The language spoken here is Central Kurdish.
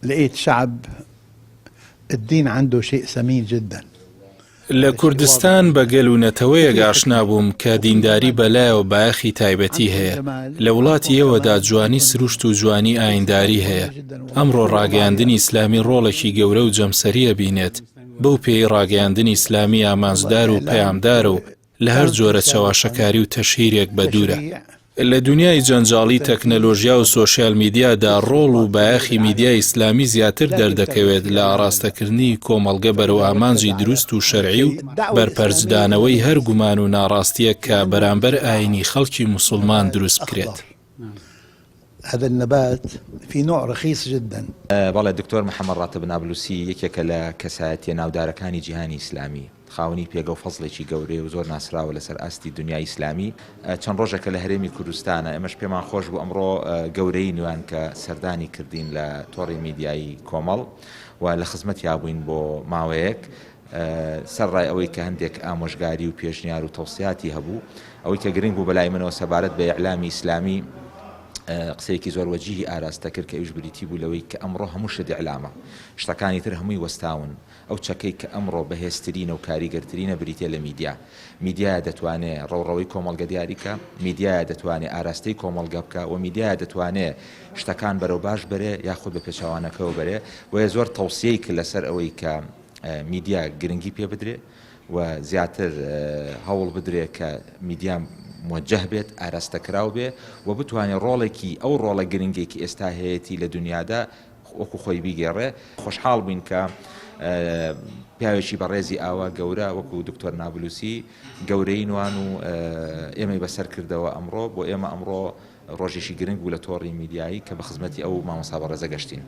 لقيت شعب الدين عنده شيء ثمين جدا. لە کوردستان بە گەل و نەتەوەیەک ئاشنا بووم کە دینداری بەلایەوە بایەخی تایبەتی هەیە. لە وڵاتی ئێوەدا جوانی سروشت و جوانی ئاینداری هەیە. ئەمڕۆ ڕاگەیاندنی ئیسلامی ڕۆڵێکی گەورە و جەمسەریە بینێت. بەو پێی ڕاگەیاندنی ئیسلامی ئامانجدار و پەیامدارە و لە هەر جۆرە چاواشەکاری و تەشهیرێک بە دوورە. لە دنیای جەنجاڵی تەکنەلۆژیا و سۆشیال میدیادا ڕۆڵ و بایەخی میدیای ئیسلامی زیاتر دەردەکەوێت لە ئاراستەکردنی کۆمەڵگە بەرەو ئامانجی دروست و شەرعی و بەرپەرجدانەوەی هەر گومان و ناڕاستیە کە بەرامبەر ئاینی خەڵکی موسڵمان دروست بکرێت. هذا النبات في نوع رخيص جدا. والله دكتور محمد راتب نابلسي یەکێکە لە کەسایەتیە ناودارەکانی جیهانی ئیسلامی، خاوەنی پێگە و فەزڵێکی گەورەی و زۆر ناسراوە لەسەر ئاستی دنیای ئیسلامی. چەند ڕۆژێکە لە هەرێمی کوردستانە، ئێمەش پێمان خۆش بوو ئەمڕۆ گەورەی نوێن کە سەردانی کردین لە تۆڕی میدیایی کۆمەڵ و لە خزمەت یابووین بۆ ماوەیەک سەرڕای ئەوەی کە هەندێک ئامۆژگاری و پێشنیار و تەوسیاتی هەبوو، ئەوەی کە گرنگ بوو بەلای منەوە سەبارەت بە ئیعلامی ئیسلامی قسەیەکی زۆر وەجیهی ئاراستە کرد کە ئەویش بریتی بوو لەوەی کە ئەمڕۆ هەموو شت ئیعلامە، شتەکانی تر هەمووی وەستاون. ئەو چەکەی کە ئەمڕۆ بەهێزترینە و کاریگەرترینە بریتە لە میدیا. میدیایە دەتوانێت ڕەوڕەوەی کۆمەڵگە دیاریکە، میدیایە دەتوانێت ئاراستەی کۆمەڵگە بکە و میدیایە دەتوانێت شتەکان بەرەو باش بەرێ یاخود بە پێچاوانەکەەوە بەرێ. وە زۆر تەوسیەی کرد لەسەر ئەوەی کە میدیا گرنگی پێ بدرێ و زیاتر هەوڵ بدرێ کە میدیا موجه بێت، ئاراستەکراو بێ و بتوانێت ڕۆڵێکی ئەو ڕۆڵە گرنگێکی ئێستا هەیەی لە دنیادا وەکو خۆی بیگێڕێ. خۆشحاڵ بووین کە پیاوێکی بەڕێزی ئاوا گەورە وەکو دکتۆر نابلوسی گەورەی نوان و ئێمەی بەسەر کردەوە ئەمڕۆ. بۆ ئێمە ئەمڕۆ ڕۆژێکی گرنگ بوو لە تۆڕی میدیایی کە بە خزمەتی ئەو مامۆستا بەڕێزە گەشتین.